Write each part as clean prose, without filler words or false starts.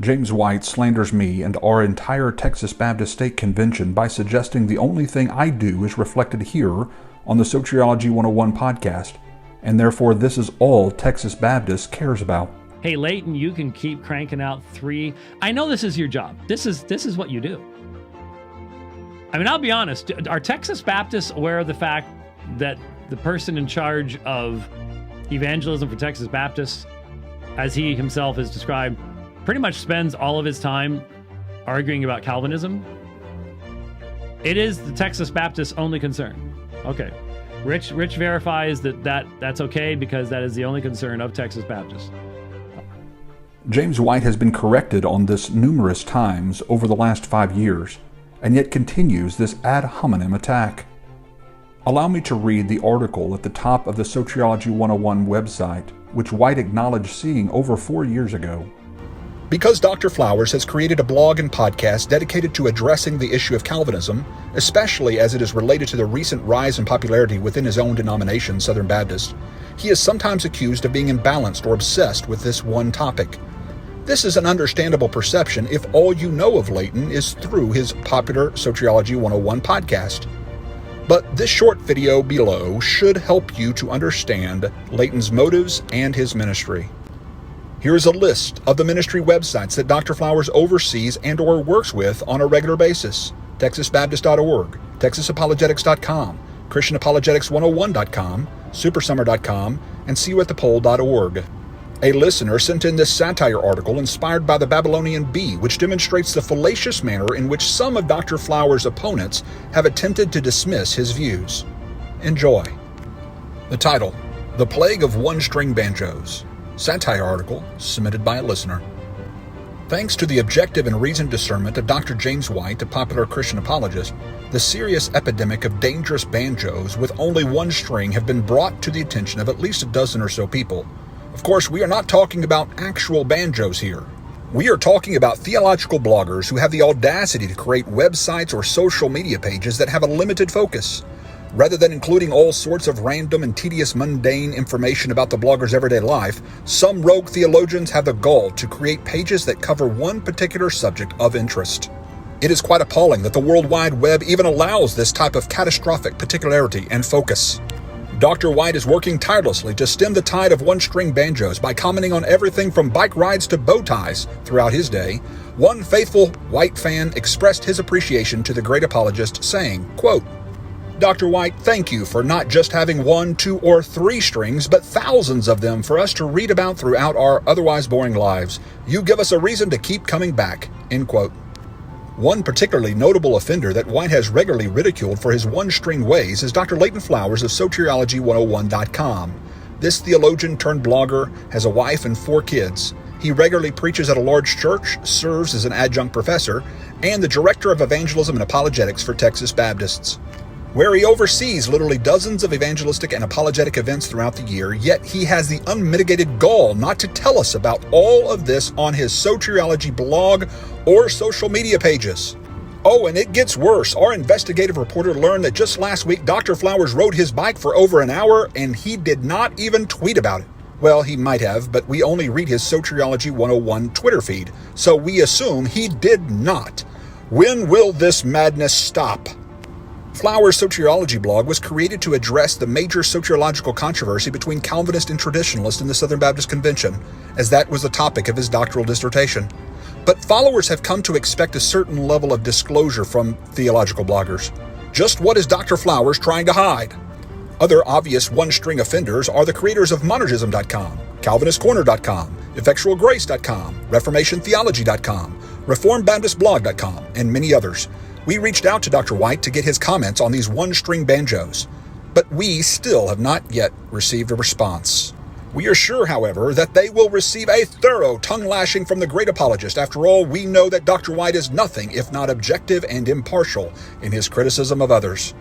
James White slanders me and our entire Texas Baptist State Convention by suggesting the only thing I do is reflected here on the Soteriology 101 podcast, and therefore this is all Texas Baptist cares about. Hey, Leighton, you can keep cranking out 3. I know this is your job. This is what you do. I mean, I'll be honest. Are Texas Baptists aware of the fact that the person in charge of evangelism for Texas Baptists, as he himself has described, pretty much spends all of his time arguing about Calvinism? It is the Texas Baptist only concern. Okay. Rich verifies that's okay because that is the only concern of Texas Baptists. James White has been corrected on this numerous times over the last 5 years, and yet continues this ad hominem attack. Allow me to read the article at the top of the Soteriology 101 website, which White acknowledged seeing over 4 years ago. Because Dr. Flowers has created a blog and podcast dedicated to addressing the issue of Calvinism, especially as it is related to the recent rise in popularity within his own denomination, Southern Baptist, he is sometimes accused of being imbalanced or obsessed with this one topic. This is an understandable perception if all you know of Leighton is through his popular Soteriology 101 podcast. But this short video below should help you to understand Leighton's motives and his ministry. Here is a list of the ministry websites that Dr. Flowers oversees and or works with on a regular basis: texasbaptist.org, texasapologetics.com, christianapologetics101.com, supersummer.com, and seeyouatthepoll.org. A listener sent in this satire article inspired by the Babylonian Bee, which demonstrates the fallacious manner in which some of Dr. Flowers' opponents have attempted to dismiss his views. Enjoy. The title, The Plague of One-String Banjos. Satire article submitted by a listener. Thanks to the objective and reasoned discernment of Dr. James White, a popular Christian apologist, the serious epidemic of dangerous banjos with only one string have been brought to the attention of at least a dozen or so people. Of course, we are not talking about actual banjos here. We are talking about theological bloggers who have the audacity to create websites or social media pages that have a limited focus. Rather than including all sorts of random and tedious mundane information about the blogger's everyday life, some rogue theologians have the gall to create pages that cover one particular subject of interest. It is quite appalling that the World Wide Web even allows this type of catastrophic particularity and focus. Dr. White is working tirelessly to stem the tide of one-string banjos by commenting on everything from bike rides to bow ties throughout his day. One faithful White fan expressed his appreciation to the great apologist, saying, quote, "Dr. White, thank you for not just having 1, 2, or 3 strings, but thousands of them for us to read about throughout our otherwise boring lives. You give us a reason to keep coming back." End quote. One particularly notable offender that White has regularly ridiculed for his one-string ways is Dr. Leighton Flowers of Soteriology101.com. This theologian turned blogger has a wife and 4 kids. He regularly preaches at a large church, serves as an adjunct professor, and the director of evangelism and apologetics for Texas Baptists, where he oversees literally dozens of evangelistic and apologetic events throughout the year, yet he has the unmitigated gall not to tell us about all of this on his Soteriology blog or social media pages. Oh, and it gets worse. Our investigative reporter learned that just last week, Dr. Flowers rode his bike for over an hour, and he did not even tweet about it. Well, he might have, but we only read his Soteriology 101 Twitter feed, so we assume he did not. When will this madness stop? Flowers' Soteriology blog was created to address the major soteriological controversy between Calvinist and Traditionalist in the Southern Baptist Convention, as that was the topic of his doctoral dissertation. But followers have come to expect a certain level of disclosure from theological bloggers. Just what is Dr. Flowers trying to hide? Other obvious one-string offenders are the creators of monergism.com, calvinistcorner.com, effectualgrace.com, reformationtheology.com, reformbaptistblog.com, and many others. We reached out to Dr. White to get his comments on these one-string banjos, but we still have not yet received a response. We are sure, however, that they will receive a thorough tongue-lashing from the great apologist. After all, we know that Dr. White is nothing if not objective and impartial in his criticism of others.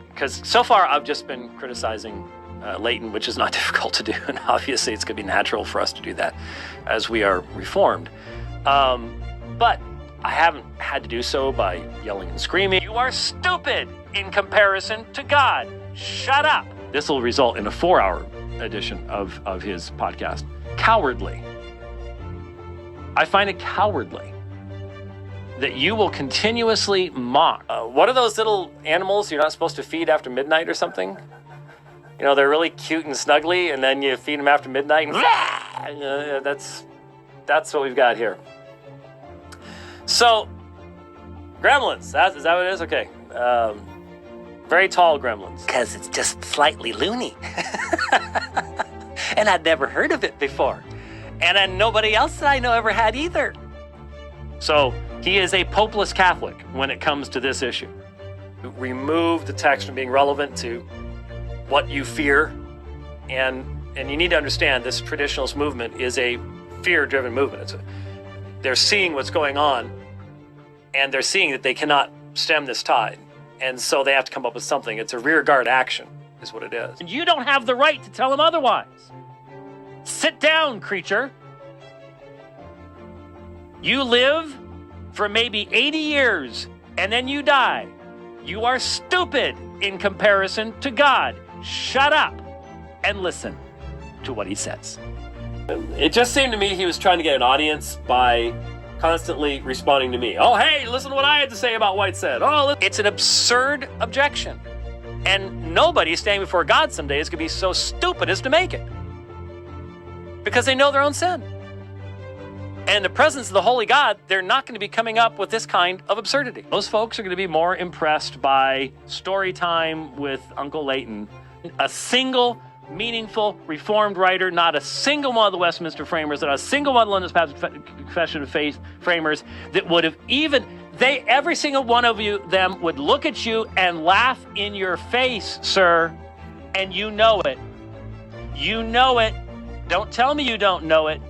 Because so far I've just been criticizing Leighton, which is not difficult to do, and obviously it's going to be natural for us to do that as we are reformed. But I haven't had to do so by yelling and screaming, "You are stupid in comparison to God. Shut up." This will result in a 4-hour edition of his podcast. Cowardly. I find it cowardly that you will continuously mock. What are those little animals you're not supposed to feed after midnight or something? You know, they're really cute and snuggly, and then you feed them after midnight, and that's what we've got here. So, gremlins, is that what it is? Okay. Very tall gremlins. Because it's just slightly loony. And I'd never heard of it before. And then nobody else that I know ever had either. So, he is a popeless Catholic when it comes to this issue. Remove the text from being relevant to what you fear. And you need to understand this traditionalist movement is a fear-driven movement. They're seeing what's going on, and they're seeing that they cannot stem this tide. And so they have to come up with something. It's a rearguard action, is what it is. And you don't have the right to tell them otherwise. Sit down, creature. You live for maybe 80 years, and then you die. You are stupid in comparison to God. Shut up and listen to what he says. It just seemed to me he was trying to get an audience by constantly responding to me. Oh, hey, listen to what I had to say about White said. Oh, it's an absurd objection. And nobody standing before God someday is going to be so stupid as to make it. Because they know their own sin. And in the presence of the holy God, they're not going to be coming up with this kind of absurdity. Those folks are going to be more impressed by story time with Uncle Leighton. A single meaningful Reformed writer, not a single one of the Westminster framers, not a single one of the London Baptist Confession of Faith framers that would have every single one of them would look at you and laugh in your face, sir, and you know it. You know it. Don't tell me you don't know it.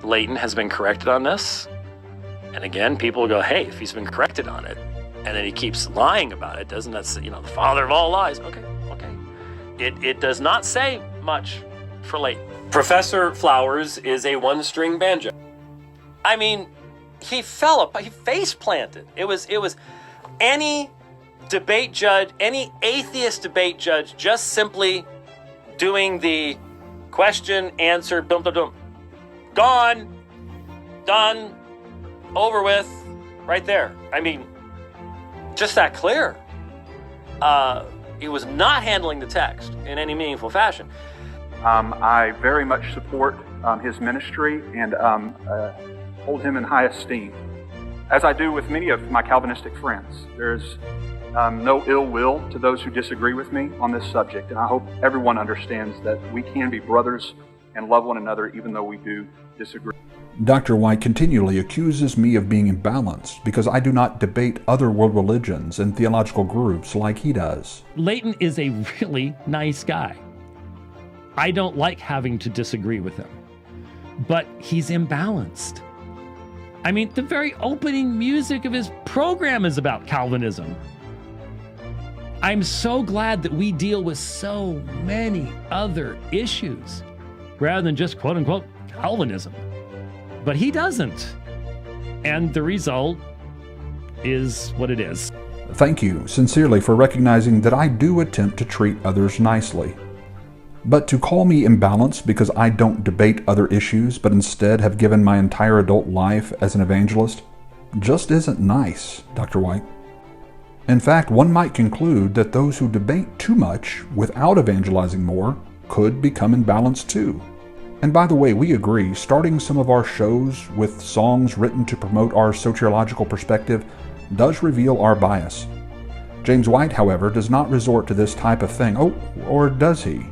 Leighton has been corrected on this. And again, people will go, hey, if he's been corrected on it, and then he keeps lying about it, doesn't that say, the father of all lies? Okay. It does not say much for Leighton. Professor Flowers is a one-string banjo. I mean, he face planted. It was any debate judge, any atheist debate judge, just simply doing the question, answer, dum dum dum, gone, done, over with, right there. I mean, just that clear. He was not handling the text in any meaningful fashion. I very much support his ministry and hold him in high esteem, as I do with many of my Calvinistic friends. There's no ill will to those who disagree with me on this subject, and I hope everyone understands that we can be brothers and love one another even though we do disagree. Dr. White continually accuses me of being imbalanced because I do not debate other world religions and theological groups like he does. Leighton is a really nice guy. I don't like having to disagree with him, but he's imbalanced. I mean, the very opening music of his program is about Calvinism. I'm so glad that we deal with so many other issues rather than just quote unquote Calvinism. But he doesn't. And the result is what it is. Thank you sincerely for recognizing that I do attempt to treat others nicely. But to call me imbalanced because I don't debate other issues but instead have given my entire adult life as an evangelist just isn't nice, Dr. White. In fact, one might conclude that those who debate too much without evangelizing more could become imbalanced too. And by the way, we agree, starting some of our shows with songs written to promote our soteriological perspective does reveal our bias. James White, however, does not resort to this type of thing. Oh, or does he?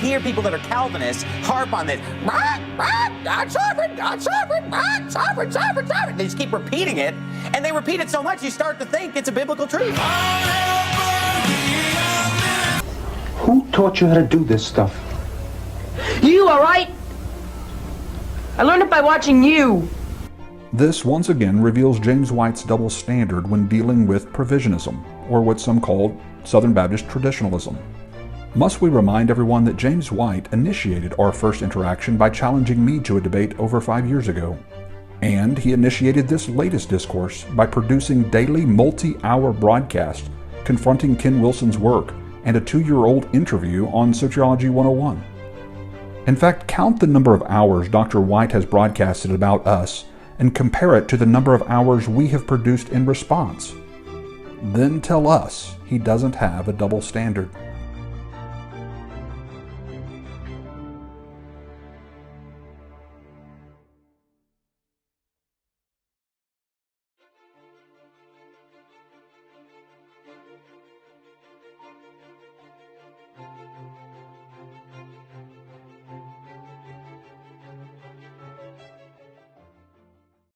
Hear people that are Calvinists harp on this. God sovereign, God sovereign, God sovereign, sovereign, sovereign. They just keep repeating it, and they repeat it so much you start to think it's a biblical truth. Who taught you how to do this stuff? You, all right? I learned it by watching you. This once again reveals James White's double standard when dealing with provisionism, or what some call Southern Baptist traditionalism. Must we remind everyone that James White initiated our first interaction by challenging me to a debate over 5 years ago? And he initiated this latest discourse by producing daily multi-hour broadcasts confronting Ken Wilson's work and a 2-year-old interview on Soteriology 101. In fact, count the number of hours Dr. White has broadcasted about us and compare it to the number of hours we have produced in response. Then tell us he doesn't have a double standard.